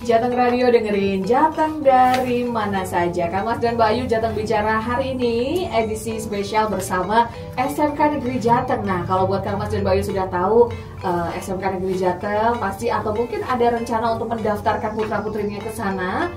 Jateng Radio dengerin Jateng dari mana saja. Kang Mas dan Mbak Ayu Jateng Bicara hari ini edisi spesial bersama SMK Negeri Jateng. Nah, kalau buat Kang Mas dan Mbak Ayu sudah tahu SMK Negeri Jateng pasti atau mungkin ada rencana untuk mendaftarkan putra-putrinya ke sana.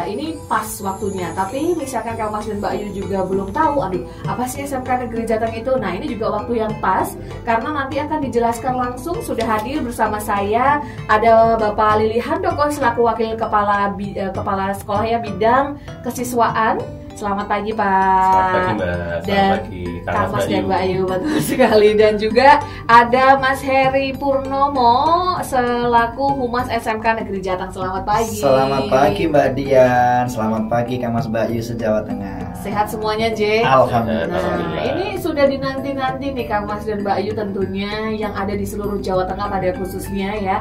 Ini pas waktunya. Tapi misalkan Kang Mas dan Mbak Ayu juga belum tahu, apa sih SMK Negeri Jateng itu? Nah, ini juga waktu yang pas karena nanti akan dijelaskan langsung. Sudah hadir bersama saya ada Bapak Lili Handoko selaku Wakil Kepala Sekolah ya bidang kesiswaan. Selamat pagi Pak. Selamat pagi Mbak. Dan Kang Mas dan Mbak Ayu, betul sekali. Dan juga ada Mas Heri Purnomo selaku Humas SMK Negeri Jateng. Selamat pagi. Selamat pagi Mbak Dian. Selamat pagi Kang Mas Mbak Ayu se-Jawa Tengah. Sehat semuanya J. Alhamdulillah. Nah, ini sudah dinanti-nanti nih Kang Mas dan Mbak Ayu tentunya yang ada di seluruh Jawa Tengah pada khususnya ya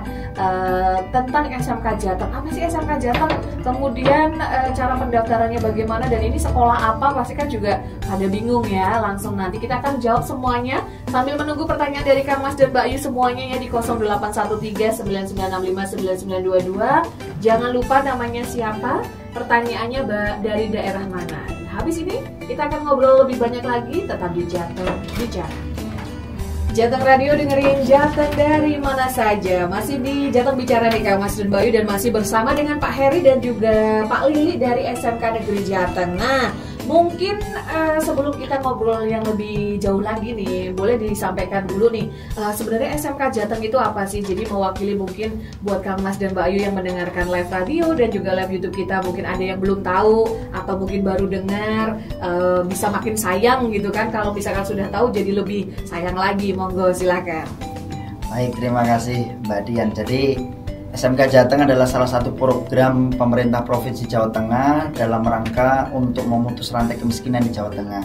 tentang SMK Jateng. Apa sih SMK Jateng? Kemudian cara pendaftarannya bagaimana dan ini sekolah apa? Pasti kan juga ada bingung ya. Langsung nanti kita akan jawab semuanya sambil menunggu pertanyaan dari Kang Mas dan Mbak Ayu semuanya ya di 0813-9965-9922. Jangan lupa namanya siapa, pertanyaannya dari daerah mana. Habis ini kita akan ngobrol lebih banyak lagi, tetap di Jateng Bicara. Jateng Radio dengerin Jateng dari mana saja. Masih di Jateng Bicara nih Kang Mas dan Mbak Ayu dan masih bersama dengan Pak Heri dan juga Pak Lili dari SMK Negeri Jateng. Nah, mungkin sebelum kita ngobrol yang lebih jauh lagi nih, boleh disampaikan dulu nih sebenarnya SMK Jateng itu apa sih? Jadi mewakili mungkin buat Kang Mas dan Mbak Ayu yang mendengarkan live radio dan juga live YouTube kita, mungkin ada yang belum tahu atau mungkin baru dengar, bisa makin sayang gitu kan kalau misalkan sudah tahu jadi lebih sayang lagi. Monggo silakan. Baik, terima kasih Mbak Dian. Jadi SMK Jateng adalah salah satu program pemerintah Provinsi Jawa Tengah dalam rangka untuk memutus rantai kemiskinan di Jawa Tengah.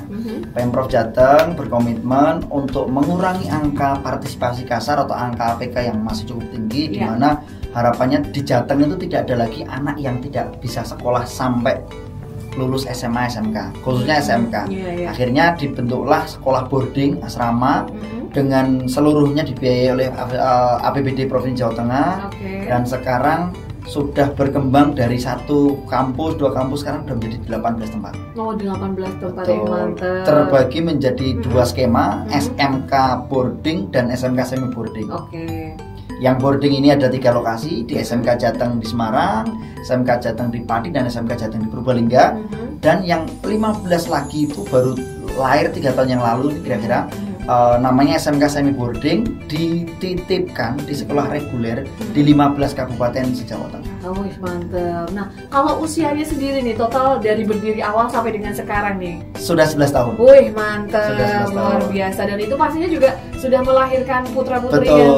Pemprov Jateng berkomitmen untuk mengurangi angka partisipasi kasar atau angka APK yang masih cukup tinggi, di mana harapannya di Jateng itu tidak ada lagi anak yang tidak bisa sekolah sampai lulus SMA SMK, khususnya SMK. Akhirnya dibentuklah sekolah boarding asrama dengan seluruhnya dibiayai oleh APBD Provinsi Jawa Tengah. Dan sekarang sudah berkembang dari satu kampus, dua kampus, sekarang sudah menjadi 18 tempat. Oh, 18 tempat yang mantap. Terbagi menjadi dua skema, SMK boarding dan SMK semi boarding. Yang boarding ini ada 3 lokasi, di SMK Jateng di Semarang, SMK Jateng di Pati, dan SMK Jateng di Purbalingga. Dan yang 15 lagi itu baru lahir 3 tahun yang lalu kira-kira. Namanya SMK semi boarding, dititipkan di sekolah reguler di 15 kabupaten se-Jawa Tengah. Oh, mantap. Nah, kalau usianya sendiri nih total dari berdiri awal sampai dengan sekarang nih sudah 11 tahun. Wih, mantap, luar biasa. Dan itu pastinya juga sudah melahirkan putra-putri yang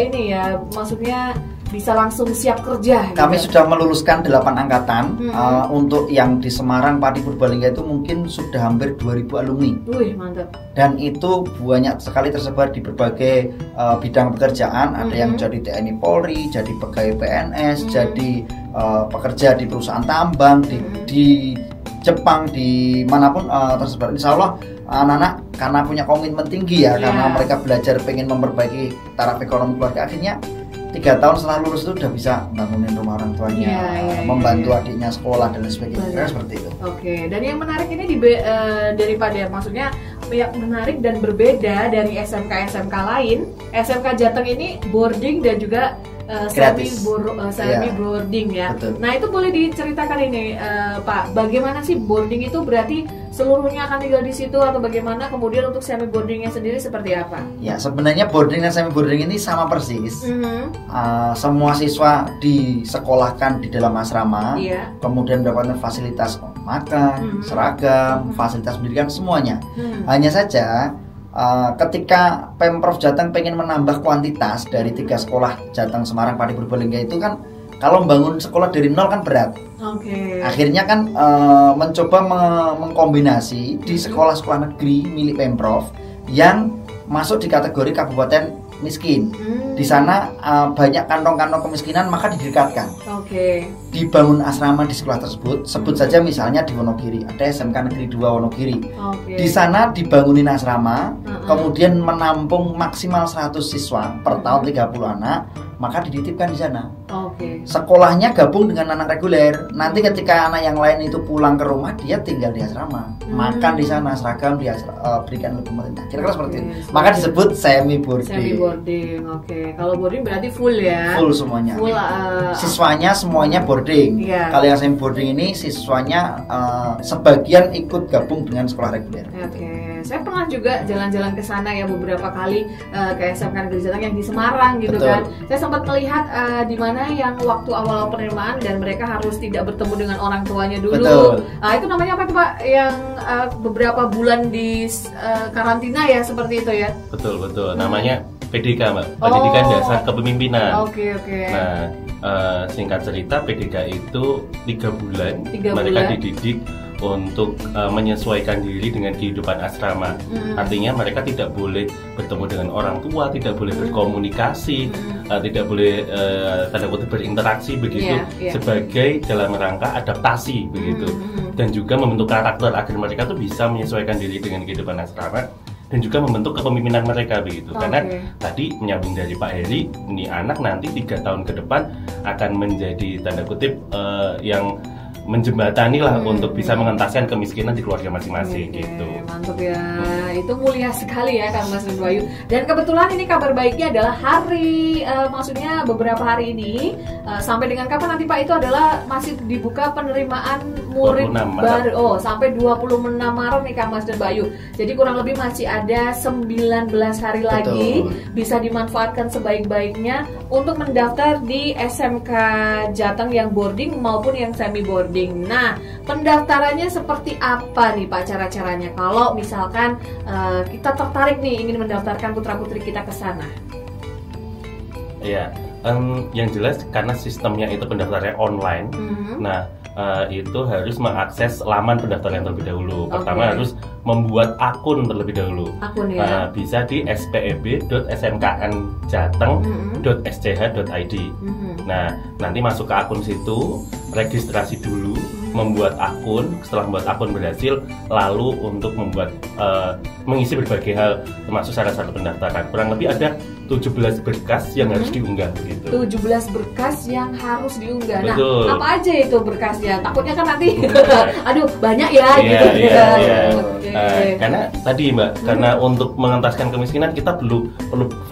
ini ya, maksudnya bisa langsung siap kerja. Kami sudah meluluskan 8 angkatan. Untuk yang di Semarang, Pati, Purbalingga itu mungkin sudah hampir 2000 alumni. Wih, mantap. Dan itu banyak sekali tersebar di berbagai bidang pekerjaan. Ada yang jadi TNI Polri, jadi pegawai PNS, jadi pekerja di perusahaan tambang, di Jepang, di manapun tersebar. Insya Allah anak-anak karena punya komitmen tinggi ya, karena mereka belajar pengen memperbaiki taraf ekonomi keluarga, akhirnya 3 tahun setelah lulus itu udah bisa bangunin rumah orang tuanya, membantu adiknya sekolah dan sebagainya. Seperti itu. Dan yang menarik ini daripada maksudnya yang menarik dan berbeda dari SMK lain, SMK Jateng ini boarding dan juga semi boarding ya. Nah, itu boleh diceritakan ini Pak, bagaimana sih boarding itu berarti seluruhnya akan tinggal di situ atau bagaimana? Kemudian untuk semi boardingnya sendiri seperti apa? Ya, sebenarnya boarding dan semi boarding ini sama persis. Semua siswa disekolahkan di dalam asrama, kemudian mendapatkan fasilitas makan, seragam, fasilitas pendidikan, semuanya. Hanya saja ketika Pemprov Jateng pengen menambah kuantitas dari 3 sekolah Jateng, Semarang, Pati, Purbalingga itu kan kalau membangun sekolah dari nol kan berat. Akhirnya kan mencoba mengkombinasi di sekolah-sekolah negeri milik Pemprov yang masuk di kategori kabupaten miskin. Di sana banyak kantong-kantong kemiskinan, maka didekatkan. Dibangun asrama di sekolah tersebut. Sebut saja misalnya di Wonogiri, ada SMK Negeri 2 Wonogiri. Di sana dibangunin asrama, kemudian menampung maksimal 100 siswa per tahun 30 anak, maka dititipkan di sana. Sekolahnya gabung dengan anak reguler. Nanti ketika anak yang lain itu pulang ke rumah, dia tinggal di asrama, makan di sana, seragam dia berikan oleh pemerintah. Kira-kira seperti itu. Maka disebut semi boarding. Semi boarding, Kalau boarding berarti full ya? Full semuanya. Full, siswanya semuanya boarding. Kalau yang semi boarding ini siswanya sebagian ikut gabung dengan sekolah reguler. Saya pernah juga jalan-jalan ke sana ya beberapa kali ke SMK Negeri Jateng yang di Semarang gitu. Betul. Kan. Saya sempat melihat di mana yang waktu awal penerimaan dan mereka harus tidak bertemu dengan orang tuanya dulu. Itu namanya apa tuh Pak? Yang beberapa bulan di karantina ya seperti itu ya? Betul. Namanya PDK Mbak, Pendidikan Dasar Kepemimpinan. Oke. Nah, singkat cerita PDK itu 3 bulan mereka dididik untuk menyesuaikan diri dengan kehidupan asrama. Artinya mereka tidak boleh bertemu dengan orang tua, tidak boleh berkomunikasi, tidak boleh tanda kutip berinteraksi begitu, sebagai dalam rangka adaptasi begitu, dan juga membentuk karakter agar mereka tuh bisa menyesuaikan diri dengan kehidupan asrama dan juga membentuk kepemimpinan mereka begitu. Karena tadi menyambung dari Pak Heri, ini anak nanti 3 tahun ke depan akan menjadi tanda kutip yang menjembatani lah untuk bisa mengentaskan kemiskinan di keluarga masing-masing gitu. Mantap ya, itu mulia sekali ya Kang Mas dan Bayu. Dan kebetulan ini kabar baiknya adalah maksudnya beberapa hari ini sampai dengan kapan nanti Pak itu adalah masih dibuka penerimaan murid baru. Sampai 26 Maret nih Kang Mas dan Bayu. Jadi kurang lebih masih ada 19 hari lagi. Bisa dimanfaatkan sebaik-baiknya untuk mendaftar di SMK Jateng yang boarding maupun yang semi boarding. Nah, pendaftarannya seperti apa nih Pak cara-caranya kalau misalkan kita tertarik nih ingin mendaftarkan putra-putri kita ke sana? Iya, yang jelas karena sistemnya itu pendaftarannya online. Nah, itu harus mengakses laman pendaftaran terlebih dahulu. Pertama harus membuat akun terlebih dahulu. Akun ya. Bisa di speb.smknjateng.sch.id. Nah, nanti masuk ke akun situ, registrasi dulu, membuat akun. Setelah membuat akun berhasil, lalu untuk membuat mengisi berbagai hal termasuk syarat-syarat pendaftaran. Kurang lebih ada 17 berkas yang harus diunggah gitu. 17 berkas yang harus diunggah. Betul. Nah, apa aja itu berkasnya? Takutnya kan nanti aduh banyak ya gitu. Karena tadi Mbak, karena untuk mengentaskan kemiskinan kita perlu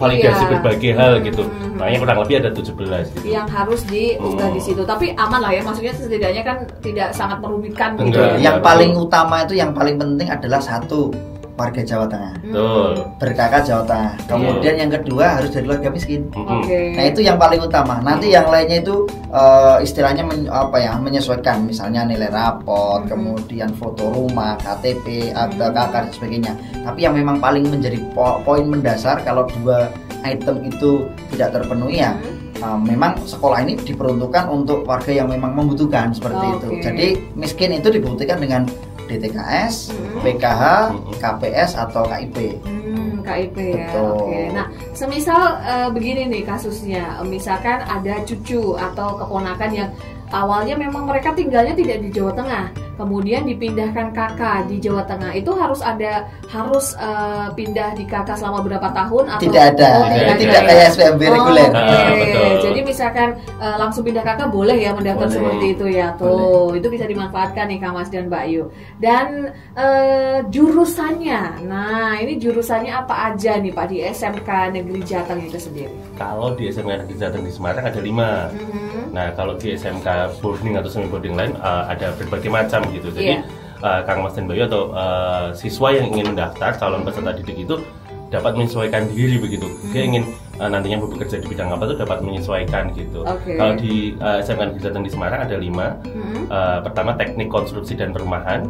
validasi berbagai hal gitu. Makanya kurang lebih ada 17 gitu. Yang harus diunggah di situ. Tapi aman lah ya, maksudnya setidaknya kan tidak sangat merugikan gitu. Yang paling utama itu yang paling penting adalah satu, warga Jawa Tengah, ber-KK Jawa Tengah. Kemudian yang kedua harus dari keluarga miskin. Nah itu yang paling utama. Nanti yang lainnya itu istilahnya menyesuaikan, misalnya nilai rapot, kemudian foto rumah, KTP, akta KK dan sebagainya. Tapi yang memang paling menjadi poin mendasar kalau 2 item itu tidak terpenuhi ya. Memang sekolah ini diperuntukkan untuk warga yang memang membutuhkan seperti itu. Jadi miskin itu dibuktikan dengan DTKS, PKH, KPS atau KIP. KIP ya. Nah, semisal begini nih kasusnya, misalkan ada cucu atau keponakan yang awalnya memang mereka tinggalnya tidak di Jawa Tengah, kemudian dipindahkan kakak di Jawa Tengah, itu harus pindah di kakak selama berapa tahun atau tidak ada? Tidak kayak SPMB reguler. Jadi misalkan langsung pindah kakak boleh ya mendaftar seperti itu ya. Tuh, itu bisa dimanfaatkan nih Kang Mas dan Mbak Yu. Dan jurusannya, nah ini jurusannya apa aja nih Pak di SMK Negeri Jateng itu sendiri? Kalau di SMK Negeri Jateng di Semarang ada 5. Nah kalau di SMK boarding atau semi boarding lain ada berbagai macam gitu. Jadi Kang Mas dan Bayu atau siswa yang ingin mendaftar, calon peserta didik itu dapat menyesuaikan diri begitu. Dia ingin nantinya bekerja di bidang apa tuh dapat menyesuaikan gitu. Kalau di SMK Negeri Jateng di Semarang ada 5. Pertama teknik konstruksi dan perumahan,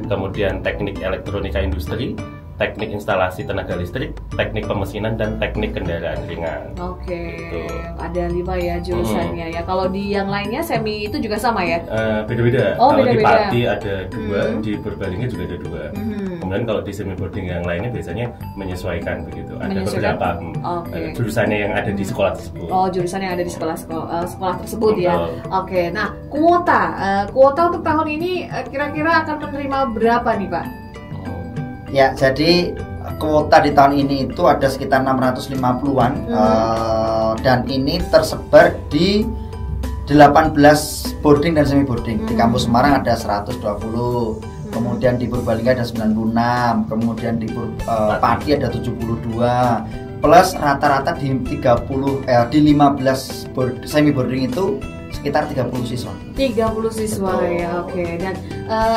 kemudian teknik elektronika industri, teknik instalasi tenaga listrik, teknik pemesinan, dan teknik kendaraan ringan. Gitu. Ada 5 ya jurusannya ya. Kalau di yang lainnya semi itu juga sama ya? Beda-beda. Kalau di Pati ada 2, di Purbalingga juga ada 2. Kemudian kalau di semi boarding yang lainnya biasanya menyesuaikan begitu. Ada beberapa jurusannya yang ada di sekolah tersebut. Jurusan yang ada di sekolah tersebut ya. Nah kuota untuk tahun ini kira-kira akan menerima berapa nih Pak? Ya, jadi kuota di tahun ini itu ada sekitar 650-an, dan ini tersebar di 5 SMK. 5 SMK. 18 boarding dan semi boarding. Di kampus Semarang ada 120. Kemudian di Purbalingga ada 96, kemudian di Pati ada 72. Plus rata-rata di 15 semi boarding itu sekitar 30 siswa. 30 siswa. Betul. Ya, oke. Dan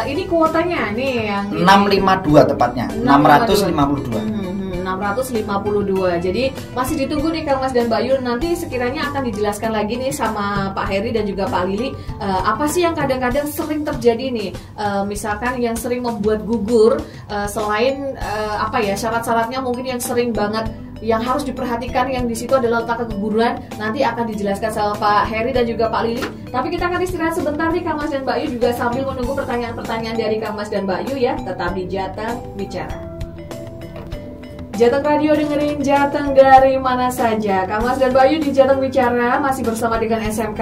ini kuotanya nih yang 652 tepatnya. 652. 652. Jadi masih ditunggu nih Kang Mas dan Mbak Yul, nanti sekiranya akan dijelaskan lagi nih sama Pak Heri dan juga Pak Lili apa sih yang kadang-kadang sering terjadi nih, misalkan yang sering membuat gugur, selain syarat-syaratnya mungkin yang sering banget yang harus diperhatikan, yang di situ adalah letak keguguran, nanti akan dijelaskan sama Pak Heri dan juga Pak Lili. Tapi kita akan istirahat sebentar nih Kang Mas dan Mbak Yu, juga sambil menunggu pertanyaan-pertanyaan dari Kang Mas dan Mbak Yu ya. Tetap di Jateng Bicara. Jateng Radio, dengerin Jateng dari mana saja. Kang Mas dan Mbak Yu di Jateng Bicara masih bersama dengan SMK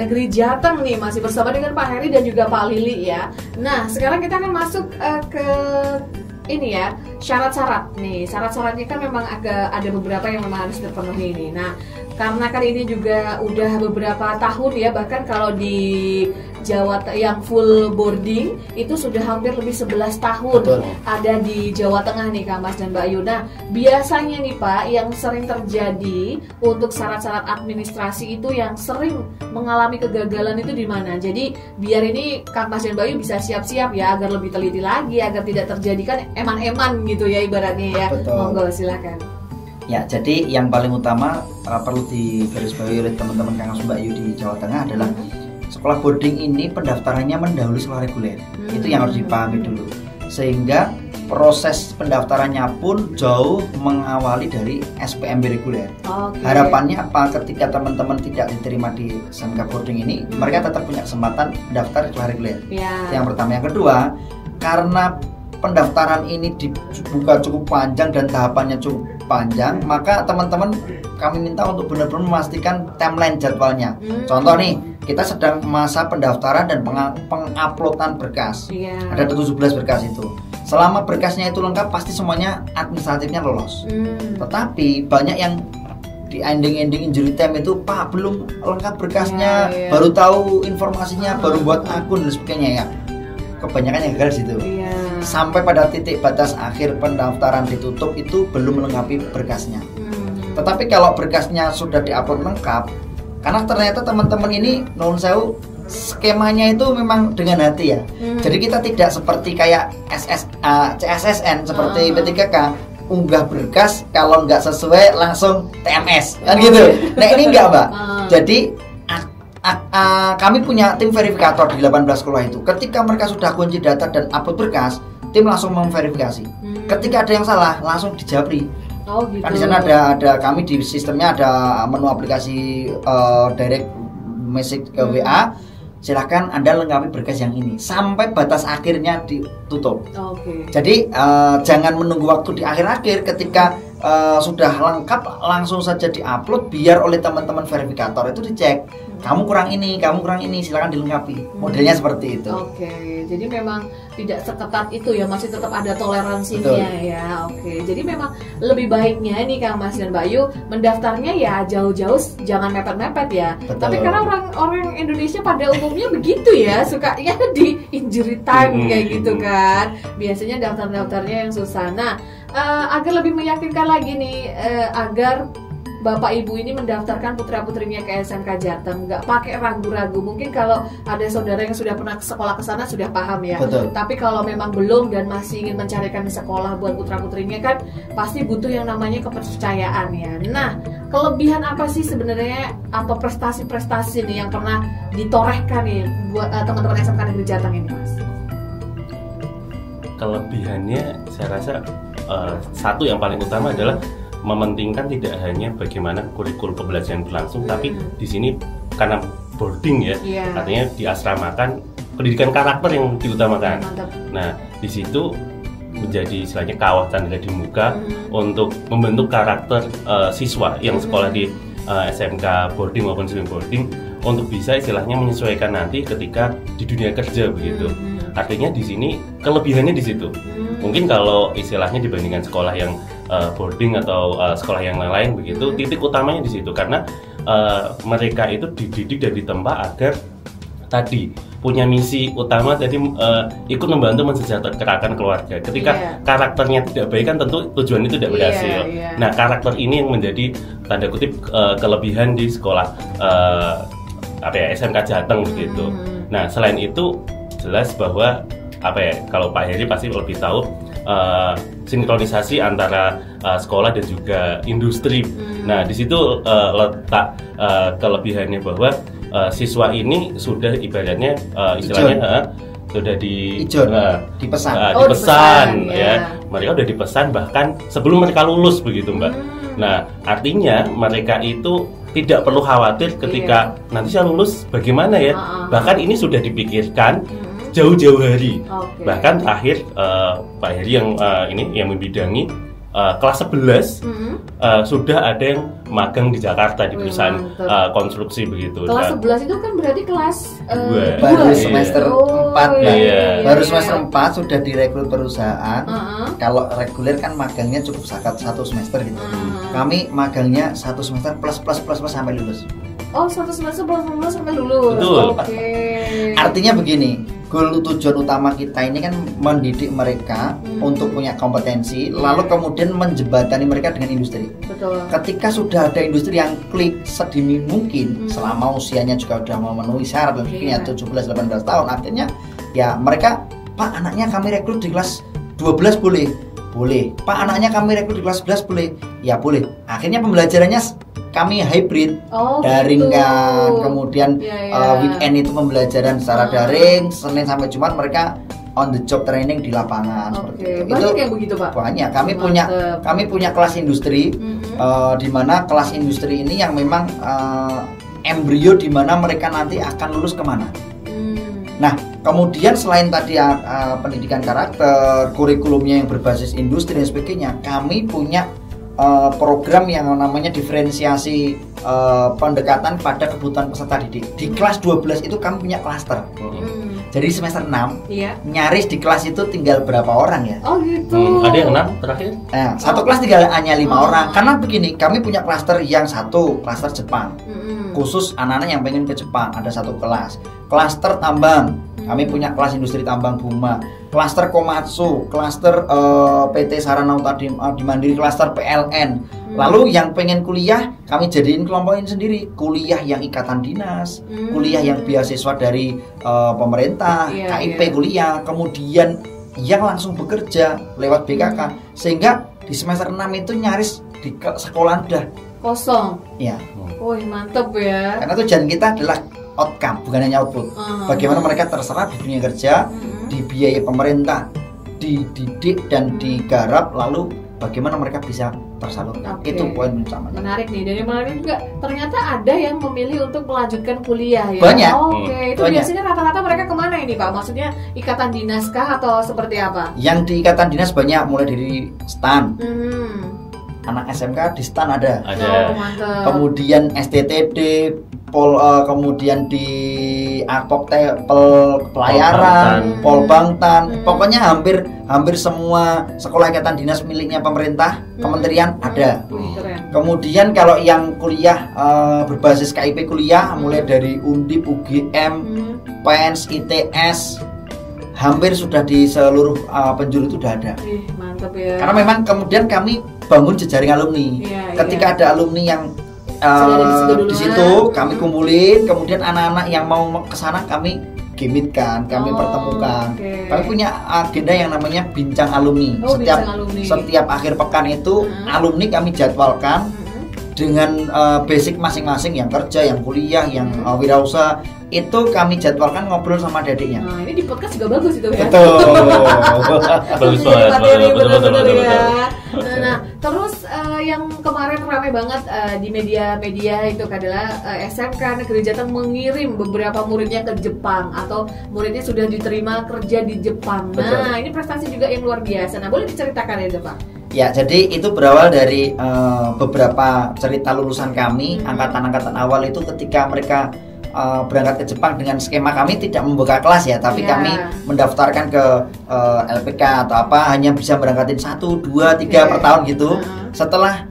Negeri Jateng nih, masih bersama dengan Pak Heri dan juga Pak Lili ya. Nah, sekarang kita akan masuk ke ini ya, syarat-syarat nih. Syarat-syaratnya kan memang ada beberapa yang memang harus terpenuhi ini. Nah, karena kan ini juga udah beberapa tahun ya, bahkan kalau di Jawa yang full boarding itu sudah hampir lebih 11 tahun. Betul. Ada di Jawa Tengah nih Kang Mas dan Mbak Yu. Nah, biasanya nih Pak, yang sering terjadi untuk syarat-syarat administrasi itu yang sering mengalami kegagalan itu di mana? Jadi biar ini Kang Mas dan Mbak Yu bisa siap-siap ya, agar lebih teliti lagi, agar tidak terjadi kan eman-eman gitu ya ibaratnya ya. Betul. Monggo silakan. Ya, jadi yang paling utama perlu digarisbawahi oleh teman-teman Kang Mas Mbak Yu di Jawa Tengah adalah sekolah boarding ini pendaftarannya mendahului sekolah reguler. Itu yang harus dipahami dulu. Sehingga proses pendaftarannya pun jauh mengawali dari SPMB reguler. Okay. Harapannya apa? Ketika teman-teman tidak diterima di SMK boarding ini, mereka tetap punya kesempatan daftar sekolah reguler. Yang pertama. Yang kedua, karena pendaftaran ini dibuka cukup panjang dan tahapannya cukup panjang, maka teman-teman kami minta untuk benar-benar memastikan timeline jadwalnya. Contoh nih, kita sedang masa pendaftaran dan penguploadan berkas. Ada 17 berkas itu. Selama berkasnya itu lengkap, pasti semuanya administratifnya lolos. Tetapi banyak yang di ending injury time itu, Pak, belum lengkap berkasnya, baru tahu informasinya, baru buat akun dan sebagainya ya. Kebanyakan yang gagal di situ. Sampai pada titik batas akhir pendaftaran ditutup itu belum melengkapi berkasnya. Tetapi kalau berkasnya sudah diupload lengkap, karena ternyata teman-teman ini non sewu skemanya itu memang dengan hati ya. Jadi kita tidak seperti kayak CSSN seperti P3K, unggah berkas kalau nggak sesuai langsung TMS kan gitu. Nah ini enggak Mbak. Jadi kami punya tim verifikator di 18 sekolah itu. Ketika mereka sudah kunci data dan upload berkas, tim langsung memverifikasi. Ketika ada yang salah, langsung dijabri. Gitu. Kan di sana ada kami di sistemnya ada menu aplikasi direct message ke WA. Silahkan Anda lengkapi berkas yang ini sampai batas akhirnya ditutup. Jadi jangan menunggu waktu di akhir-akhir. Ketika sudah lengkap langsung saja diupload, biar oleh teman-teman verifikator itu dicek. Kamu kurang ini, silakan dilengkapi. Modelnya seperti itu. Jadi memang tidak seketat itu ya, masih tetap ada toleransinya ya. Jadi memang lebih baiknya ini Kang Mas dan Mbak Yu mendaftarnya ya jauh-jauh, jangan mepet-mepet ya. Tapi karena orang Indonesia pada umumnya begitu ya, suka ya di injury time kayak gitu kan. Biasanya daftar-daftarnya yang susah. Nah, agar lebih meyakinkan lagi nih, agar Bapak Ibu ini mendaftarkan putra-putrinya ke SMK Jateng, nggak pakai ragu-ragu. Mungkin kalau ada saudara yang sudah pernah sekolah ke sana sudah paham ya. Betul. Tapi kalau memang belum dan masih ingin mencarikan sekolah buat putra-putrinya kan pasti butuh yang namanya kepercayaan ya. Nah, kelebihan apa sih sebenarnya atau prestasi-prestasi nih yang pernah ditorehkan nih buat teman-teman SMK Negeri Jateng ini, Mas? Kelebihannya saya rasa satu yang paling utama adalah mementingkan tidak hanya bagaimana kurikulum pembelajaran berlangsung, tapi di sini karena boarding ya, artinya diasramakan pendidikan karakter yang diutamakan. Nah, di situ menjadi istilahnya kawah candra di muka untuk membentuk karakter siswa yang sekolah di SMK boarding maupun semi boarding untuk bisa istilahnya menyesuaikan nanti ketika di dunia kerja begitu. Artinya di sini kelebihannya di situ. Mungkin kalau istilahnya dibandingkan sekolah yang boarding atau sekolah yang lain begitu, titik utamanya di situ karena mereka itu dididik dan ditempa agar tadi punya misi utama, jadi ikut membantu mensejahterakan keluarga. Ketika karakternya tidak baik kan tentu tujuan itu tidak berhasil. Nah, karakter ini yang menjadi tanda kutip kelebihan di sekolah SMK Jateng begitu. Nah, selain itu jelas bahwa kalau Pak Heri pasti lebih tahu sinkronisasi antara sekolah dan juga industri. Nah, di situ letak kelebihannya bahwa siswa ini sudah ibaratnya istilahnya sudah dipesan ya. Mereka sudah dipesan bahkan sebelum mereka lulus begitu, Mbak. Nah, artinya mereka itu tidak perlu khawatir ketika nanti saya lulus bagaimana ya. Bahkan ini sudah dipikirkan jauh-jauh hari. Bahkan terakhir Pak Heri yang membidangi kelas 11 sudah ada yang magang di Jakarta di perusahaan konstruksi begitu. Kelas 11 itu kan berarti kelas 2 baru semester 4 baru semester 4 sudah direkrut perusahaan. Kalau reguler kan magangnya cukup satu semester gitu. Kami magangnya 1 semester plus sampai lulus. Oh, 1 semester plus sampai lulus. Betul. Artinya begini, goal tujuan utama kita ini kan mendidik mereka untuk punya kompetensi, lalu kemudian menjembatani mereka dengan industri. Betul. Ketika sudah ada industri yang klik sedini mungkin, selama usianya juga sudah memenuhi syarat dan sebagainya 17-18 tahun, akhirnya ya mereka, Pak, anaknya kami rekrut di kelas 12 boleh? Boleh. Pak, anaknya kami rekrut di kelas 11 boleh? Ya boleh. Akhirnya pembelajarannya kami hybrid, daring kan, kemudian weekend itu pembelajaran secara daring, Senin sampai Jumat mereka on the job training di lapangan. Seperti itu. Banyak yang begitu, Pak? Banyak. Kami punya kelas industri, di mana kelas industri ini yang memang embrio di mana mereka nanti akan lulus kemana. Nah, kemudian selain tadi pendidikan karakter, kurikulumnya yang berbasis industri dan sebagainya, kami punya program yang namanya diferensiasi pendekatan pada kebutuhan peserta didik. Di kelas 12 itu kami punya klaster. Jadi semester 6 nyaris di kelas itu tinggal berapa orang ya? Oh gitu. Ada yang 6 terakhir? Satu kelas tinggal hanya 5 orang. Karena begini, kami punya klaster yang satu, klaster Jepang. Khusus anak-anak yang pengen ke Jepang, ada satu kelas. Klaster tambang, kami punya kelas industri tambang Buma. Klaster Komatsu, klaster PT Saranauta di Mandiri, klaster PLN. Lalu yang pengen kuliah, kami jadiin kelompokin sendiri. Kuliah yang ikatan dinas, kuliah yang beasiswa dari pemerintah, KIP kuliah. Kemudian yang langsung bekerja lewat BKK. Sehingga di semester 6 itu nyaris di sekolah udah kosong. Iya. Wih, mantep ya. Karena tujuan kita adalah outcome, bukan hanya output. Bagaimana mereka terserap di dunia kerja, dibiayai pemerintah, dididik dan digarap, lalu bagaimana mereka bisa tersalurkan. Itu poin utamanya. Menarik nih. Dan yang menarik juga ternyata ada yang memilih untuk melanjutkan kuliah ya. Banyak. Itu banyak. Biasanya rata-rata mereka kemana ini, Pak? Maksudnya ikatan dinas kah atau seperti apa? Yang di ikatan dinas banyak, mulai dari STAN. Anak SMK di STAN ada. Kemudian STTD, kemudian di pelayaran, Polbangtan. Pokoknya hampir semua sekolah ikatan dinas miliknya pemerintah, kementerian ada. Kemudian kalau yang kuliah berbasis KIP kuliah, mulai dari Undip, UGM, PENS, ITS, hampir sudah di seluruh penjuru itu sudah ada. Mantap ya. Karena memang kemudian kami bangun jejaring alumni. Ketika ada alumni yang di situ kami kumpulin, kemudian anak-anak yang mau ke sana kami gimitkan, kami pertemukan. Kami punya agenda yang namanya bincang alumni. Setiap akhir pekan itu alumni kami jadwalkan dengan basic masing-masing, yang kerja, yang kuliah, yang wirausaha, itu kami jadwalkan ngobrol sama adiknya. Nah, ini di podcast juga bagus itu ya. Betul. Bagus banget. Betul. Nah, terus yang kemarin ramai banget di media-media itu adalah SMK Negeri Jateng mengirim beberapa muridnya ke Jepang atau muridnya sudah diterima kerja di Jepang. Nah, ini prestasi juga yang luar biasa. Nah, boleh diceritakan ya, Pak? Ya, jadi itu berawal dari beberapa cerita lulusan kami, angkatan-angkatan awal itu ketika mereka berangkat ke Jepang dengan skema kami tidak membuka kelas ya, tapi kami mendaftarkan ke LPK atau apa, hanya bisa berangkatin 1, 2, 3 per tahun gitu. Setelah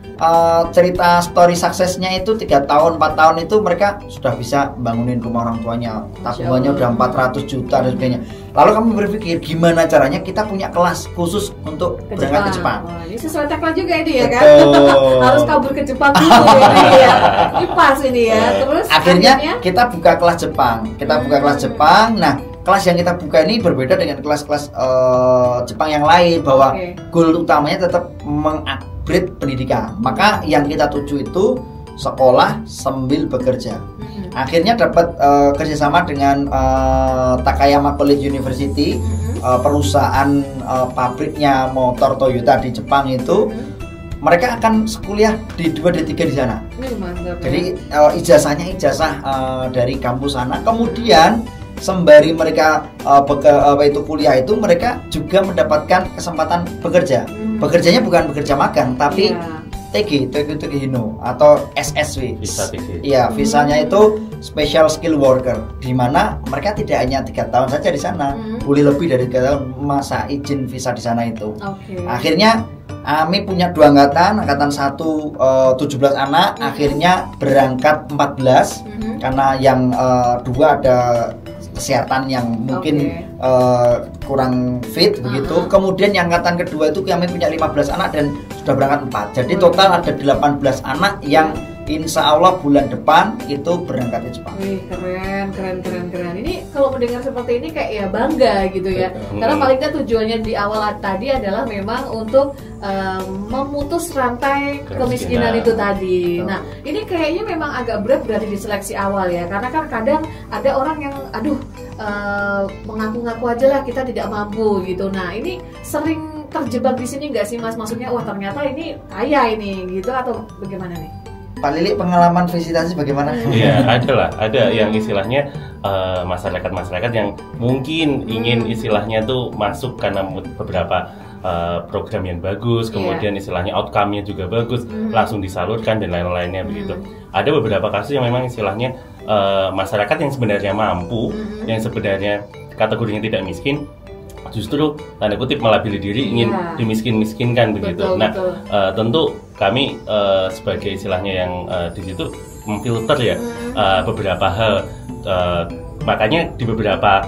cerita story suksesnya itu 3 tahun 4 tahun itu mereka sudah bisa bangunin rumah orang tuanya, tabungannya udah 400 juta dan sebagainya. Lalu kami berpikir gimana caranya kita punya kelas khusus untuk berangkat ke Jepang. Ini sesuai tagline juga ini ya kan. Harus kabur ke Jepang dulu ya. Ini pas ini ya. Terus akhirnya kita buka kelas Jepang. Nah, kelas yang kita buka ini berbeda dengan kelas-kelas Jepang yang lain, bahwa goal utamanya tetap mengupgrade pendidikan. Maka yang kita tuju itu sekolah sambil bekerja. Akhirnya dapat kerjasama dengan Takayama College University, perusahaan pabriknya motor Toyota di Jepang itu. Mereka akan kuliah di 2 D3 di sana. Jadi ijazahnya dari kampus sana. Kemudian sembari mereka kuliah itu, mereka juga mendapatkan kesempatan bekerja. Bekerjanya bukan bekerja magang, tapi TG Hino atau SSW. Visa TG. Iya, visanya itu Special Skill Worker, di mana mereka tidak hanya 3 tahun saja di sana, boleh lebih dari 3 tahun masa izin visa di sana itu. Akhirnya kami punya 2 angkatan 1 17 anak, akhirnya berangkat 14 karena yang 2 ada kesehatan yang mungkin kurang fit begitu. Kemudian yang angkatan kedua itu kami punya 15 anak dan sudah berangkat 4. Jadi total ada 18 anak yang insya Allah bulan depan itu berangkat ke Jepang. Wih, keren. Ini kalau mendengar seperti ini kayak ya bangga gitu ya. Karena paling tidak tujuannya di awal tadi adalah memang untuk memutus rantai kemiskinan itu tadi. Nah, ini kayaknya memang agak berat berarti di seleksi awal ya. Karena kan kadang ada orang yang mengaku-ngaku aja lah kita tidak mampu gitu. Nah, ini sering terjebak di sini nggak sih Mas? Maksudnya wah ternyata ini kaya ini gitu atau bagaimana nih? Pak Lili, pengalaman visitasi bagaimana? Iya, ada yang istilahnya masyarakat yang mungkin ingin istilahnya tuh masuk karena beberapa program yang bagus, kemudian istilahnya outcome-nya juga bagus, langsung disalurkan dan lain-lainnya begitu. Ada beberapa kasus yang memang istilahnya masyarakat yang sebenarnya mampu, yang sebenarnya kategorinya tidak miskin, justru tanda kutip melabeli diri ingin dimiskin-miskinkan begitu. Betul. Tentu kami sebagai istilahnya yang di situ memfilter ya beberapa hal. Makanya di beberapa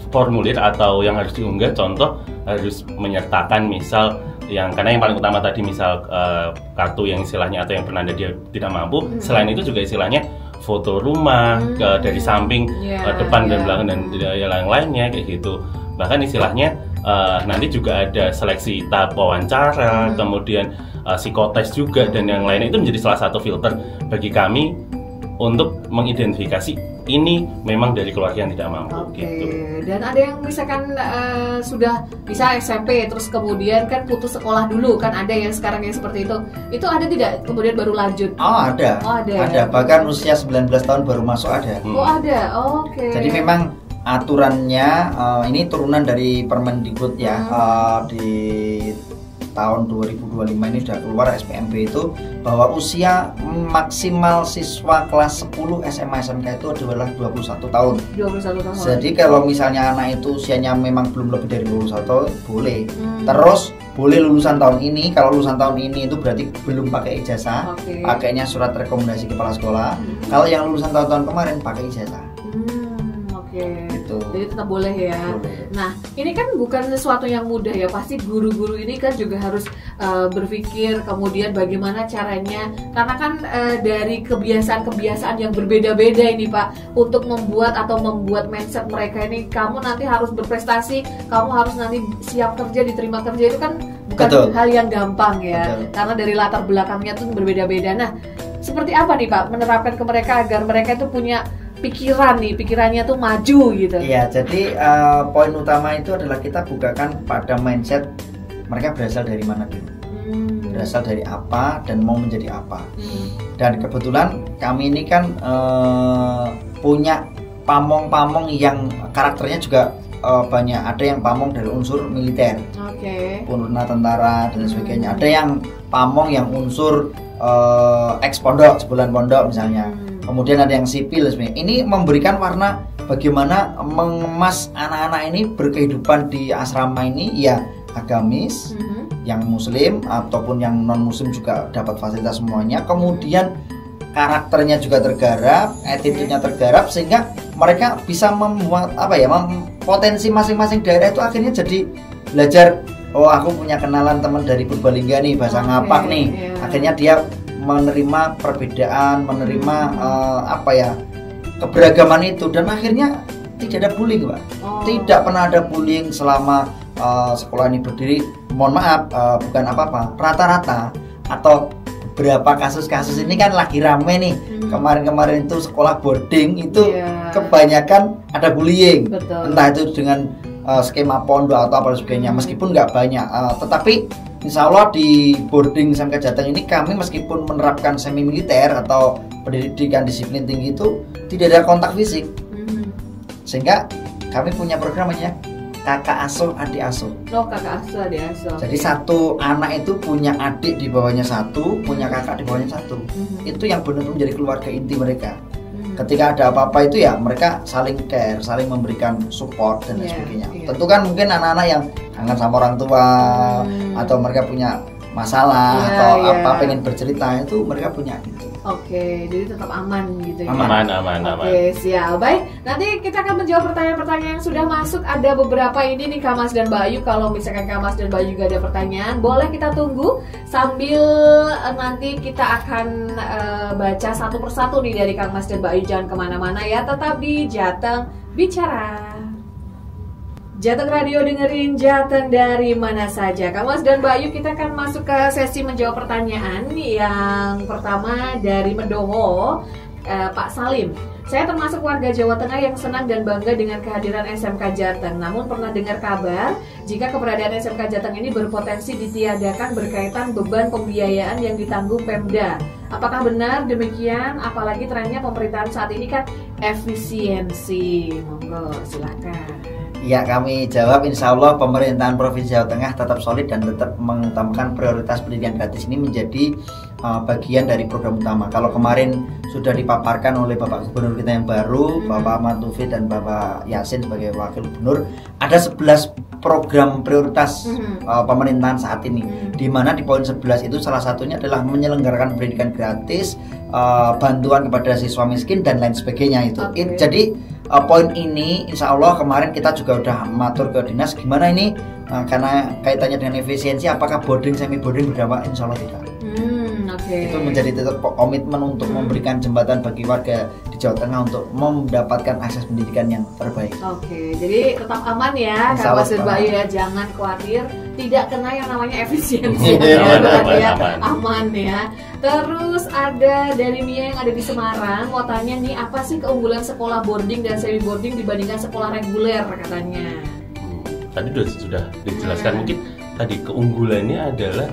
formulir atau yang harus diunggah, contoh harus menyertakan misal karena yang paling utama tadi misal kartu yang istilahnya atau yang penanda dia tidak mampu. Selain itu juga istilahnya foto rumah dari samping, depan dan belakang dan yang lainnya kayak gitu. Bahkan istilahnya nanti juga ada seleksi tahap wawancara, kemudian psikotes juga dan yang lainnya. Itu menjadi salah satu filter bagi kami untuk mengidentifikasi ini memang dari keluarga yang tidak mampu. Gitu. Dan ada yang misalkan sudah bisa SMP terus kemudian kan putus sekolah dulu, kan ada yang sekarang yang seperti itu. Itu ada tidak kemudian baru lanjut? Ada. Bahkan usia 19 tahun baru masuk ada. Ada. Jadi memang aturannya ini turunan dari Permendikbud ya. Di tahun 2025 ini sudah keluar SPMB itu bahwa usia maksimal siswa kelas 10 SMA SMK itu adalah 21 tahun. 21 tahun. Jadi kalau misalnya anak itu usianya memang belum lebih dari 21 tahun boleh. Terus boleh lulusan tahun ini. Kalau lulusan tahun ini itu berarti belum pakai ijazah, pakainya surat rekomendasi kepala sekolah. Kalau yang lulusan tahun-tahun kemarin pakai ijazah. Jadi tetap boleh ya. Nah, ini kan bukan sesuatu yang mudah ya. Pasti guru-guru ini kan juga harus berpikir kemudian bagaimana caranya. Karena kan dari kebiasaan-kebiasaan yang berbeda-beda ini Pak, untuk membuat mindset mereka ini, kamu nanti harus berprestasi, kamu harus nanti siap kerja, diterima kerja, itu kan bukan hal yang gampang ya. Karena dari latar belakangnya tuh berbeda-beda. Nah, seperti apa nih Pak menerapkan ke mereka agar mereka itu punya pikirannya tuh maju gitu. Iya, jadi poin utama itu adalah kita bukakan pada mindset mereka berasal dari mana dulu, berasal dari apa dan mau menjadi apa. Dan kebetulan kami ini kan punya pamong-pamong yang karakternya juga banyak. Ada yang pamong dari unsur militer, purna tentara dan sebagainya. Ada yang pamong yang unsur ex pondok, sebulan pondok misalnya. Kemudian ada yang sipil sebenarnya. Ini memberikan warna bagaimana mengemas anak-anak ini berkehidupan di asrama ini, ya agamis, yang muslim ataupun yang non muslim juga dapat fasilitas semuanya. Kemudian karakternya juga tergarap, attitude-nya tergarap, sehingga mereka bisa membuat potensi masing-masing daerah itu akhirnya jadi belajar. Oh, aku punya kenalan teman dari Purbalingga nih, bahasa ngapak nih. Akhirnya dia menerima perbedaan, menerima keberagaman itu, dan akhirnya tidak ada bullying, Pak. Tidak pernah ada bullying selama sekolah ini berdiri. Mohon maaf, bukan apa-apa, rata-rata atau beberapa kasus-kasus ini kan lagi rame nih. Kemarin-kemarin itu sekolah boarding itu kebanyakan ada bullying. Betul. Entah itu dengan skema pondok atau apa sebagainya, meskipun nggak banyak, tetapi insya Allah di boarding SMK Jateng ini kami meskipun menerapkan semi militer atau pendidikan disiplin tinggi itu tidak ada kontak fisik. Sehingga kami punya program namanya kakak asuh adik asuh. Kakak asuh adik asuh. Jadi satu anak itu punya adik di bawahnya satu, punya kakak di bawahnya satu. Itu yang benar-benar menjadi keluarga inti mereka. Ketika ada apa-apa itu ya mereka saling care, saling memberikan support dan lain sebagainya. Tentu kan mungkin anak-anak yang kangen sama orang tua atau mereka punya masalah atau pengen bercerita, itu mereka punya gitu. Oke, jadi tetap aman gitu ya. Aman. Oke, siap. Baik, nanti kita akan menjawab pertanyaan-pertanyaan yang sudah masuk. Ada beberapa ini nih Kak Mas dan Mbak Ayu. Kalau misalkan Kak Mas dan Mbak Ayu juga ada pertanyaan, boleh kita tunggu sambil nanti kita akan baca satu persatu nih dari Kak Mas dan Mbak Ayu. Jangan kemana-mana ya, tetap di Jateng Bicara. Jateng Radio, dengerin Jateng dari mana saja. Kak Mas dan Mbak Ayu, kita akan masuk ke sesi menjawab pertanyaan. Yang pertama dari Mendowo, Pak Salim. Saya termasuk warga Jawa Tengah yang senang dan bangga dengan kehadiran SMK Jateng. Namun pernah dengar kabar jika keberadaan SMK Jateng ini berpotensi ditiadakan berkaitan beban pembiayaan yang ditanggung Pemda. Apakah benar demikian? Apalagi trennya pemerintahan saat ini kan efisiensi. Monggo, silakan. Ya, kami jawab, insya Allah pemerintahan Provinsi Jawa Tengah tetap solid dan tetap mengutamakan prioritas pendidikan gratis ini menjadi bagian dari program utama. Kalau kemarin sudah dipaparkan oleh Bapak Gubernur kita yang baru, Bapak Ahmad Taufik dan Bapak Yasin sebagai Wakil Gubernur, ada 11 program prioritas pemerintahan saat ini, di mana di poin 11 itu salah satunya adalah menyelenggarakan pendidikan gratis, bantuan kepada siswa miskin dan lain sebagainya itu. Jadi poin ini insya Allah kemarin kita juga udah matur ke dinas gimana ini, karena kaitannya dengan efisiensi, apakah boarding semi boarding berdampak? Insya Allah tidak. Itu menjadi tetap komitmen untuk memberikan jembatan bagi warga di Jawa Tengah untuk mendapatkan akses pendidikan yang terbaik. Jadi tetap aman ya Kak Mas dan Mbak Ayu ya, jangan khawatir, tidak kena yang namanya efisiensi. Aman ya. Terus ada dari Mia yang ada di Semarang, mau tanya nih, apa sih keunggulan sekolah boarding dan semi boarding dibandingkan sekolah reguler katanya? Tadi sudah dijelaskan. Mungkin tadi keunggulannya adalah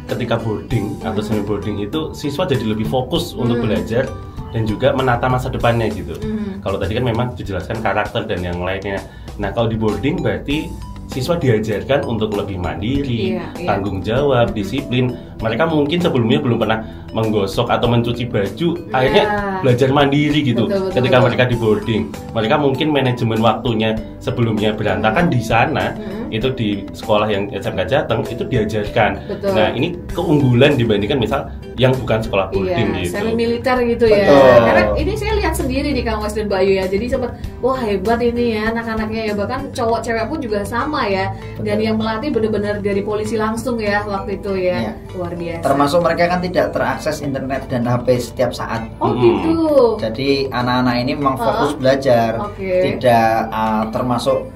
ketika boarding atau semi boarding itu siswa jadi lebih fokus untuk belajar dan juga menata masa depannya gitu. Kalau tadi kan memang dijelaskan karakter dan yang lainnya. Nah, kalau di boarding berarti siswa diajarkan untuk lebih mandiri, tanggung jawab, disiplin. Mereka mungkin sebelumnya belum pernah menggosok atau mencuci baju, akhirnya belajar mandiri gitu. Ketika mereka di boarding, mereka mungkin manajemen waktunya sebelumnya berantakan di sana, itu di sekolah yang SMK Jateng itu diajarkan. Nah, ini keunggulan dibandingkan misal yang bukan sekolah boarding gitu. Semi militer gitu ya. Karena ini saya lihat sendiri nih Kang Mas dan Mbak Ayu ya. Jadi sempat wah hebat ini ya anak-anaknya ya, bahkan cowok cewek pun juga sama ya. Dan yang melatih benar-benar dari polisi langsung ya waktu itu ya. Luar biasa. Termasuk mereka kan tidak terakses internet dan HP setiap saat. Gitu. Jadi anak-anak ini memang fokus belajar. Tidak termasuk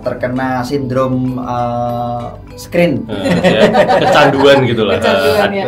terkena sindrom screen. Kecanduan gitulah. Kecanduan ya.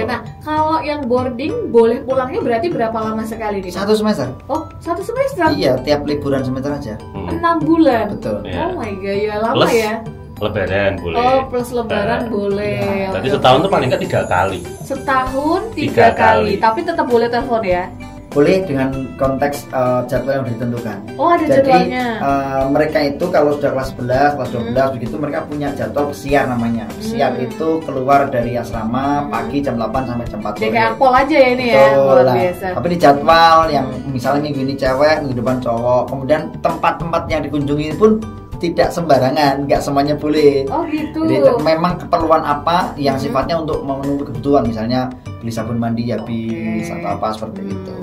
Nah kalau yang boarding boleh pulangnya berarti berapa lama sekali nih? 1 semester. Oh, 1 semester? Iya, tiap liburan semester aja. 6 bulan. Betul. Oh my god, ya lama plus ya. Lebaran boleh. Oh, plus lebaran boleh. Tadi setahun tuh paling nggak 3 kali. Setahun 3 kali. Tapi tetap boleh telepon ya? Boleh dengan konteks jadwal yang ditentukan. Oh, ada jadwalnya. Jadi mereka itu kalau sudah kelas 11, kelas 12 begitu mereka punya jadwal pesiar namanya. Pesiar itu keluar dari asrama pagi jam 8 sampai jam 4 sore. Kayak akpol aja ya ini. Betul, ya. Luar biasa. Tapi di jadwal yang misalnya minggu ini cewek, minggu depan cowok. Kemudian tempat-tempat yang dikunjungi pun tidak sembarangan, nggak semuanya boleh. Oh gitu. Jadi memang keperluan apa yang sifatnya untuk memenuhi kebutuhan, misalnya beli sabun mandi habis atau apa seperti itu.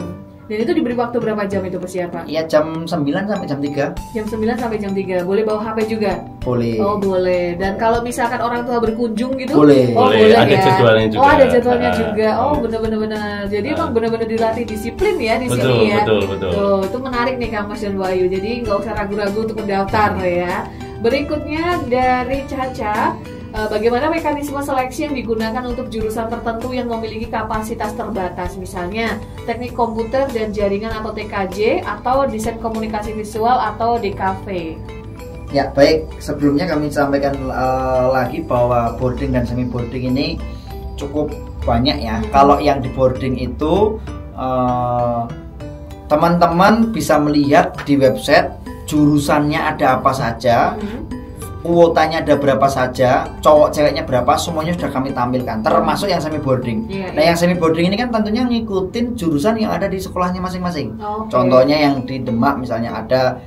Dan itu diberi waktu berapa jam itu persiapan? Iya, jam 9 sampai jam 3. Jam 9 sampai jam 3. Boleh bawa HP juga? Boleh. Oh boleh. Dan kalau misalkan orang tua berkunjung gitu? Boleh. Oh boleh ada ya? Jadwalnya juga. Oh ada jadwalnya juga. Oh benar-benar. Jadi emang benar-benar dilatih disiplin ya di sini ya. Betul. Tuh, itu menarik nih Kang Mas dan Bayu. Jadi nggak usah ragu-ragu untuk mendaftar ya. Berikutnya dari Caca. Bagaimana mekanisme seleksi yang digunakan untuk jurusan tertentu yang memiliki kapasitas terbatas, misalnya teknik komputer dan jaringan atau TKJ, atau desain komunikasi visual atau DKV? Ya baik, sebelumnya kami sampaikan lagi bahwa boarding dan semi boarding ini cukup banyak ya. Kalau yang di boarding itu teman-teman bisa melihat di website jurusannya ada apa saja, kuotanya ada berapa saja, cowok ceweknya berapa, semuanya sudah kami tampilkan, termasuk yang semi boarding. Nah yang semi boarding ini kan tentunya ngikutin jurusan yang ada di sekolahnya masing-masing. Contohnya yang di Demak misalnya ada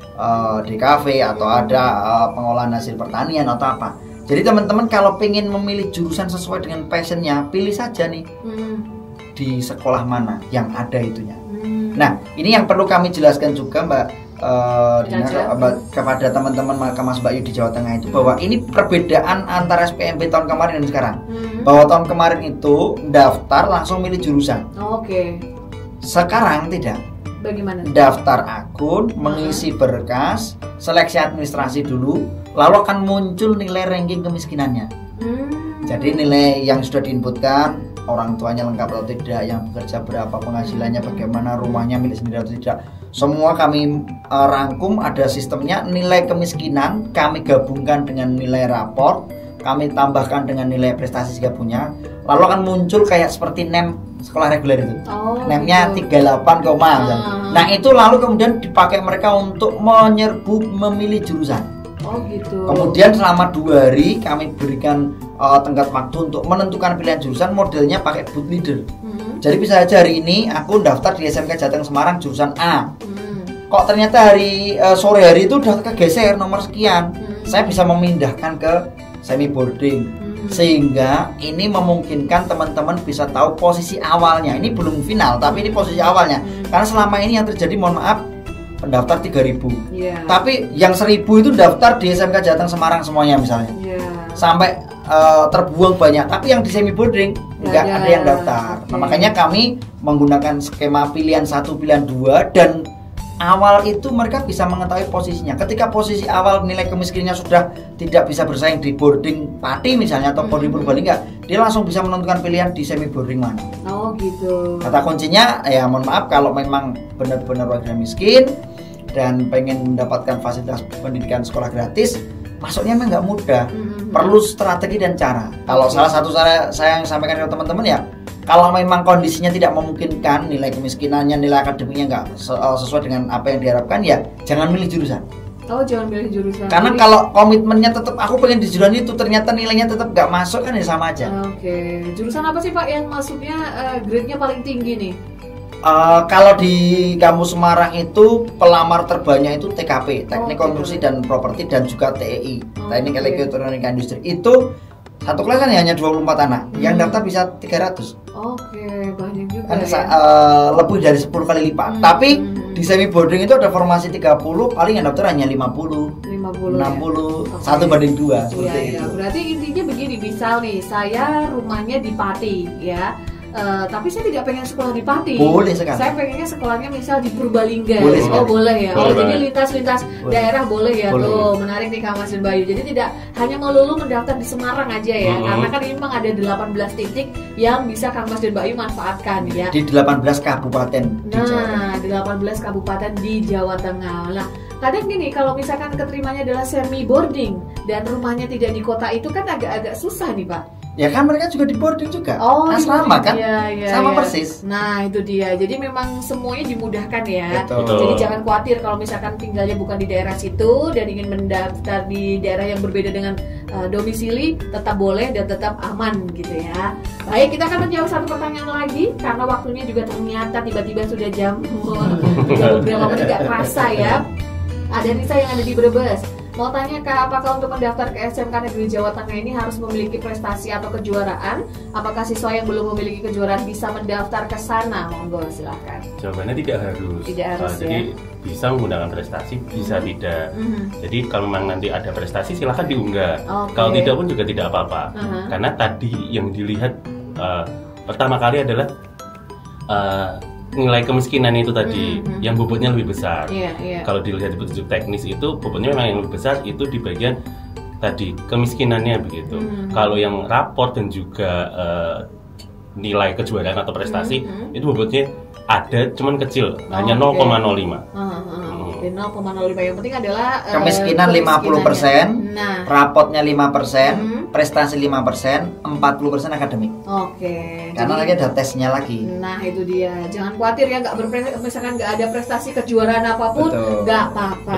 DKV atau ada pengolahan hasil pertanian atau apa. Jadi teman-teman kalau pengen memilih jurusan sesuai dengan passionnya, pilih saja nih di sekolah mana yang ada itunya. Nah ini yang perlu kami jelaskan juga Mbak kepada teman-teman Mas Bayu di Jawa Tengah itu, bahwa ini perbedaan antara SPMB tahun kemarin dan sekarang. Bahwa tahun kemarin itu daftar langsung milih jurusan. Sekarang tidak. Bagaimana? Daftar akun, mengisi berkas, seleksi administrasi dulu, lalu akan muncul nilai ranking kemiskinannya. Jadi nilai yang sudah diinputkan, orang tuanya lengkap atau tidak, yang bekerja berapa, penghasilannya bagaimana, rumahnya milik sendiri atau tidak, semua kami rangkum, ada sistemnya. Nilai kemiskinan kami gabungkan dengan nilai raport, kami tambahkan dengan nilai prestasi jika punya, lalu akan muncul kayak seperti NEM sekolah reguler itu. NEM-nya 38, nah itu lalu kemudian dipakai mereka untuk menyerbu memilih jurusan. Kemudian selama 2 hari kami berikan tenggat waktu untuk menentukan pilihan jurusan, modelnya pakai boot leader. Jadi bisa aja hari ini aku daftar di SMK Jateng Semarang jurusan A. Kok ternyata sore hari itu udah kegeser nomor sekian. Saya bisa memindahkan ke semi boarding. Sehingga ini memungkinkan teman-teman bisa tahu posisi awalnya. Ini belum final, tapi ini posisi awalnya. Karena selama ini yang terjadi, mohon maaf, pendaftar 3.000. Tapi yang 1.000 itu daftar di SMK Jateng Semarang semuanya misalnya. Sampai terbuang banyak. Tapi yang di semi boarding nggak ada yang daftar. Nah, makanya kami menggunakan skema pilihan 1, pilihan 2, dan awal itu mereka bisa mengetahui posisinya. Ketika posisi awal nilai kemiskinannya sudah tidak bisa bersaing di boarding Pati misalnya atau boarding Purbalingga, dia langsung bisa menentukan pilihan di semi boarding mana. Kata kuncinya ya mohon maaf, kalau memang benar-benar warga miskin dan pengen mendapatkan fasilitas pendidikan sekolah gratis, masuknya memang nggak mudah. Perlu strategi dan cara. Kalau salah satu cara saya yang sampaikan ke teman-teman ya, kalau memang kondisinya tidak memungkinkan, nilai kemiskinannya, nilai akademiknya nggak sesuai dengan apa yang diharapkan, ya jangan milih jurusan. Jangan milih jurusan. Karena kalau komitmennya tetap aku pengen di jurusan itu, ternyata nilainya tetap nggak masuk, kan ya sama aja. Jurusan apa sih Pak yang masuknya grade-nya paling tinggi nih? Kalau di kampus Semarang itu pelamar terbanyak itu TKP, Teknik Konstruksi dan Properti, dan juga TEI, Teknik Elektronika Industri. Itu satu kelas kan hanya 24 anak, yang daftar bisa 300. Banyak juga lebih dari 10 kali lipat. Tapi di semi boarding itu ada formasi 30, paling yang daftar hanya 50, 60, 1:2 seperti itu. Berarti intinya begini, misal nih saya rumahnya di Pati ya, tapi saya tidak pengen sekolah di Pati. Boleh sekali. Saya pengennya sekolahnya misal di Purbalingga. Boleh boleh ya. Jadi lintas-lintas daerah boleh ya. Tuh menarik nih Kang Mas dan Bayu. Jadi tidak hanya melulu mendaftar di Semarang aja ya. Karena kan ini memang ada 18 titik yang bisa Kang Mas dan Bayu manfaatkan ya. Di 18 kabupaten. Di 18 kabupaten di Jawa Tengah. Nah, kadang gini, kalau misalkan keterimanya adalah semi boarding dan rumahnya tidak di kota itu kan agak-agak susah nih Pak. Ya kan mereka juga di boarding juga, asrama kan, sama persis. Nah itu dia, jadi memang semuanya dimudahkan ya. Betul. Jadi jangan khawatir kalau misalkan tinggalnya bukan di daerah situ dan ingin mendaftar di daerah yang berbeda dengan domisili, tetap boleh dan tetap aman gitu ya. Baik, kita akan menjawab satu pertanyaan lagi karena waktunya juga ternyata tiba-tiba sudah jam beberapa menit gak kerasa ya. Ada Risa yang ada di Brebes. Mau tanya Kak, apakah untuk mendaftar ke SMK Negeri Jawa Tengah ini harus memiliki prestasi atau kejuaraan? Apakah siswa yang belum memiliki kejuaraan bisa mendaftar ke sana? Monggo silahkan. Jawabannya tidak harus. Tidak harus ya. Jadi bisa menggunakan prestasi, bisa tidak. Jadi kalau memang nanti ada prestasi silahkan diunggah. Kalau tidak pun juga tidak apa-apa. Karena tadi yang dilihat pertama kali adalah nilai kemiskinan itu tadi yang bobotnya lebih besar. Kalau dilihat di petunjuk teknis itu bobotnya memang yang lebih besar itu di bagian tadi kemiskinannya begitu. Kalau yang raport dan juga nilai kejuaraan atau prestasi itu bobotnya ada, cuman kecil, hanya 0,05. 0,05. Yang penting adalah kemiskinan 50%, rapotnya 5%, prestasi 5%, 40% akademik. Karena lagi ada tesnya lagi. Nah itu dia, jangan khawatir ya, misalkan nggak ada prestasi kejuaraan apapun, nggak apa-apa.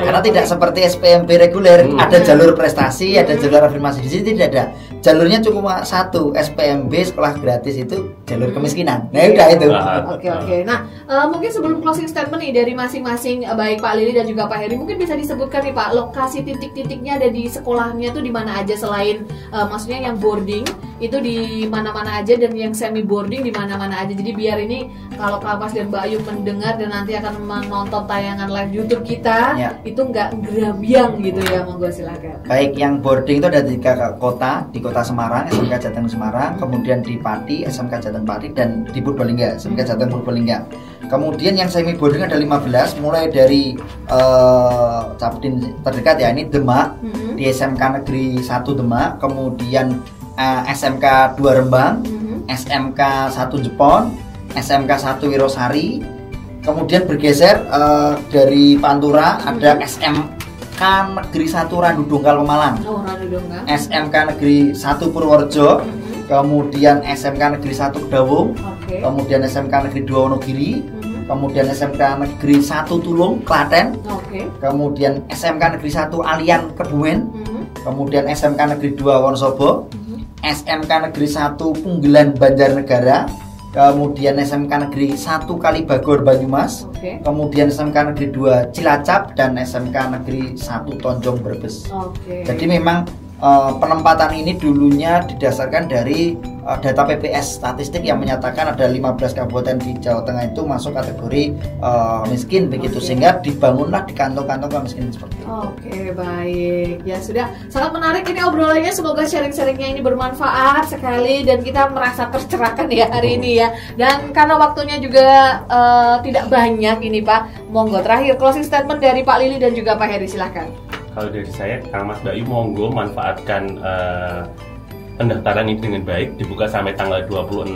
Karena tidak seperti SPMB reguler, ada jalur prestasi, ada jalur afirmasi. Di sini tidak ada. Jalurnya cuma satu, SPMB sekolah gratis itu jalur kemiskinan. Nah udah itu. Oke. Nah mungkin sebelum closing statement nih dari masing-masing baik Pak Lili dan juga Pak Heri, mungkin bisa disebutkan nih Pak, lokasi titik-titiknya ada di sekolahnya tuh di mana aja, selain maksudnya yang boarding itu di mana-mana aja dan yang semi boarding di mana-mana aja. Jadi biar ini kalau Kak Mas dan Mbak Ayu mendengar dan nanti akan menonton tayangan live YouTube kita itu nggak gerabiang gitu ya, monggo silakan. Baik, yang boarding itu ada di 3 kota, di Kota Semarang, SMK Jateng Semarang, kemudian di Pati, SMK Jateng Pati, dan di Purbalingga, SMK Jateng Purbalingga. Kemudian yang semi boarding ada 15, mulai dari Capdin terdekat ya, ini Demak, di SMK Negeri 1 Demak, kemudian SMK 2 Rembang, SMK 1 Jepon, SMK 1 Wirosari, kemudian bergeser dari Pantura ada SMK Negeri 1 Randu Dongkal Pemalang, SMK Negeri 1 Purworejo, kemudian SMK Negeri 1 Kedawung, kemudian SMK Negeri 2 Wonogiri, kemudian SMK Negeri 1 Tulung Klaten, kemudian SMK Negeri 1 Alian Kebumen, kemudian SMK Negeri 2 Wonosobo, SMK Negeri 1 Punggelan Banjarnegara, kemudian SMK Negeri 1 Kalibagor Banyumas, kemudian SMK Negeri 2 Cilacap, dan SMK Negeri 1 Tonjong Brebes. Jadi memang penempatan ini dulunya didasarkan dari data PPS statistik yang menyatakan ada 15 kabupaten di Jawa Tengah itu masuk kategori miskin begitu, sehingga dibangunlah di kantong-kantong miskin seperti itu. Baik. Ya sudah, sangat menarik ini obrolannya, semoga sharing-sharingnya ini bermanfaat sekali dan kita merasa tercerahkan ya hari ini ya. Dan karena waktunya juga tidak banyak ini Pak, monggo terakhir closing statement dari Pak Lili dan juga Pak Heri, silahkan. Kalau dari saya, Kang Mas Bayu, monggo manfaatkan pendaftaran ini dengan baik, dibuka sampai tanggal 26.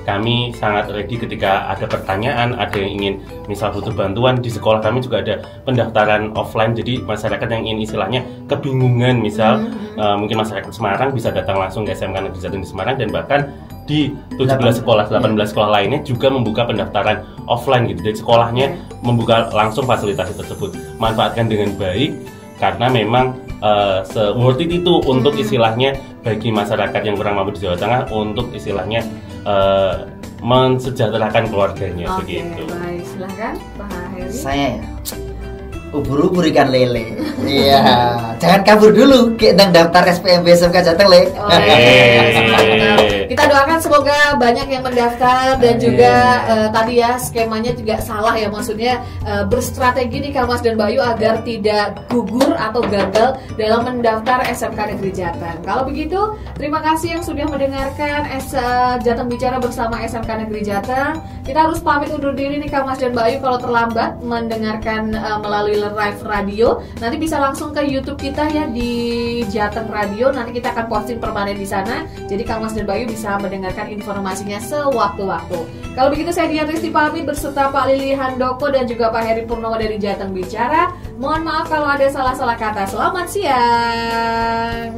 Kami sangat ready ketika ada pertanyaan, ada yang ingin misal butuh bantuan. Di sekolah kami juga ada pendaftaran offline, jadi masyarakat yang ingin istilahnya kebingungan, misal mungkin masyarakat Semarang bisa datang langsung ke SMK Negeri Jateng di Semarang, dan bahkan di 17 sekolah, 18 sekolah lainnya juga membuka pendaftaran offline gitu. Jadi sekolahnya membuka langsung fasilitas tersebut. Manfaatkan dengan baik, karena memang worth it itu untuk istilahnya bagi masyarakat yang kurang mampu di Jawa Tengah untuk istilahnya mensejahterakan keluarganya begitu. Baik, silahkan Pak Heri. Saya ya, ubur-ubur ikan lele. Iya, jangan kabur dulu, kita daftar SPMB SMK Jateng le. Kita doakan semoga banyak yang mendaftar dan juga tadi ya skemanya juga salah ya, maksudnya berstrategi nih Kang Mas dan Bayu agar tidak gugur atau gagal dalam mendaftar SMK Negeri Jateng. Kalau begitu, terima kasih yang sudah mendengarkan Jateng Bicara bersama SMK Negeri Jateng. Kita harus pamit undur diri nih Kang Mas dan Bayu, kalau terlambat mendengarkan melalui live radio, nanti bisa langsung ke YouTube kita ya di Jateng Radio. Nanti kita akan posting permanen di sana. Jadi Kang Mas dan Bayu bisa mendengarkan informasinya sewaktu-waktu. Kalau begitu saya Dian Risti pamit beserta Pak Lili Handoko dan juga Pak Heri Purnomo dari Jateng Bicara. Mohon maaf kalau ada salah-salah kata. Selamat siang.